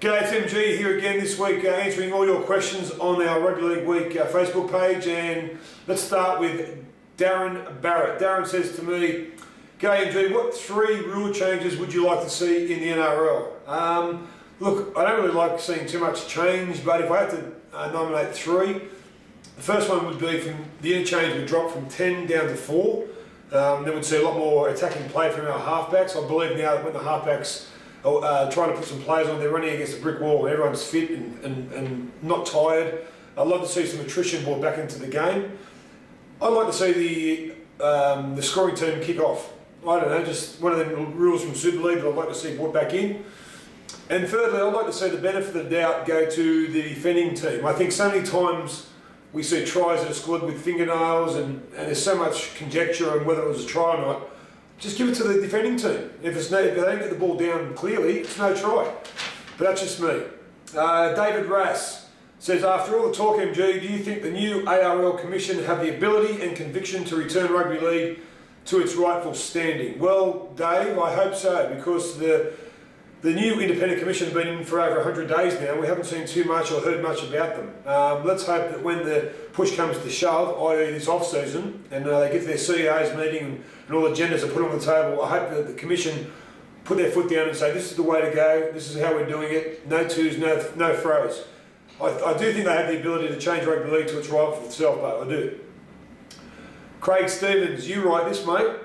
G'day, it's MG here again this week, answering all your questions on our Rugby League Week Facebook page. And let's start with Darren Barrett. Darren says to me, G'day MG, what 3 rule changes would you like to see in the NRL? Look, I don't really like seeing too much change, but if I had to nominate 3, the first one would be from the interchange would drop from 10 down to 4. Then we'd see a lot more attacking play from our halfbacks. I believe now that when the halfbacks trying to put some players on, they're running against a brick wall and everyone's fit and not tired. I'd like to see some attrition brought back into the game. I'd like to see the scoring team kick off. I don't know, just one of them rules from Super League that I'd like to see brought back in. And thirdly, I'd like to see the benefit of the doubt go to the defending team. I think so many times we see tries that are scored with fingernails and there's so much conjecture on whether it was a try or not. Just give it to the defending team. If they don't get the ball down clearly, it's no try. But that's just me. David Rass says, after all the talk, MG, do you think the new ARL Commission have the ability and conviction to return Rugby League to its rightful standing? Well, Dave, I hope so, because the new independent commission have been in for over 100 days now. We haven't seen too much or heard much about them. Let's hope that when the push comes to shove, i.e. this off-season, and they get to their CEO's meeting and all the agendas are put on the table, I hope that the commission put their foot down and say, this is the way to go, this is how we're doing it, no twos, no throws. I do think they have the ability to change Rugby League to its rightful self, but I do. Craig Stevens, you write this, mate.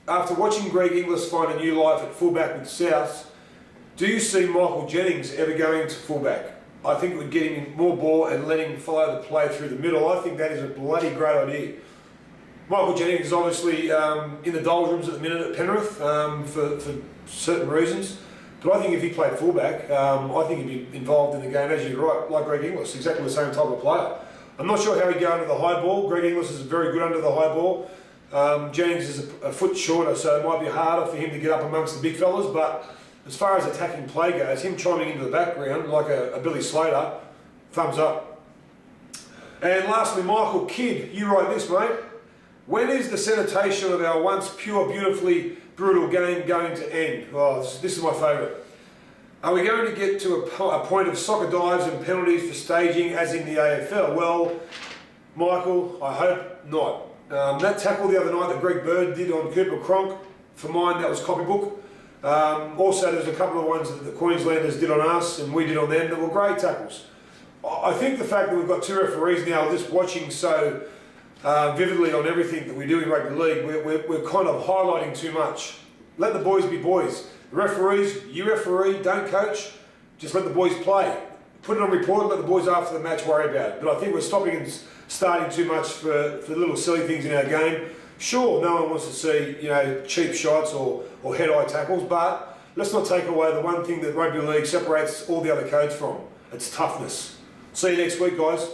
After watching Greg Inglis find a new life at fullback with South, do you see Michael Jennings ever going to fullback? I think it would get him more ball and let him follow the play through the middle. I think that is a bloody great idea. Michael Jennings is obviously in the doldrums at the minute at Penrith for certain reasons. But I think if he played fullback, I think he'd be involved in the game, as you're right, like Greg Inglis, exactly the same type of player. I'm not sure how he'd go under the high ball. Greg Inglis is very good under the high ball. Jennings is a foot shorter, so it might be harder for him to get up amongst the big fellas, but as far as attacking play goes, him chiming into the background like a Billy Slater, thumbs up. And lastly, Michael Kidd, you write this, mate. When is the sanitation of our once pure, beautifully brutal game going to end? Oh, this is my favourite. Are we going to get to a point of soccer dives and penalties for staging as in the AFL? Well, Michael, I hope not. That tackle the other night that Greg Bird did on Cooper Cronk, for mine, that was copybook. Also, there's a couple of ones that the Queenslanders did on us and we did on them that were great tackles. I think the fact that we've got 2 referees now just watching so vividly on everything that we do in Rugby League, we're kind of highlighting too much. Let the boys be boys. The referees, you referee, don't coach, just let the boys play. Put it on report and let the boys after the match worry about it. But I think we're stopping and starting too much for little silly things in our game. Sure, no one wants to see, cheap shots or head-eye tackles, but let's not take away the one thing that Rugby League separates all the other codes from. It's toughness. See you next week, guys.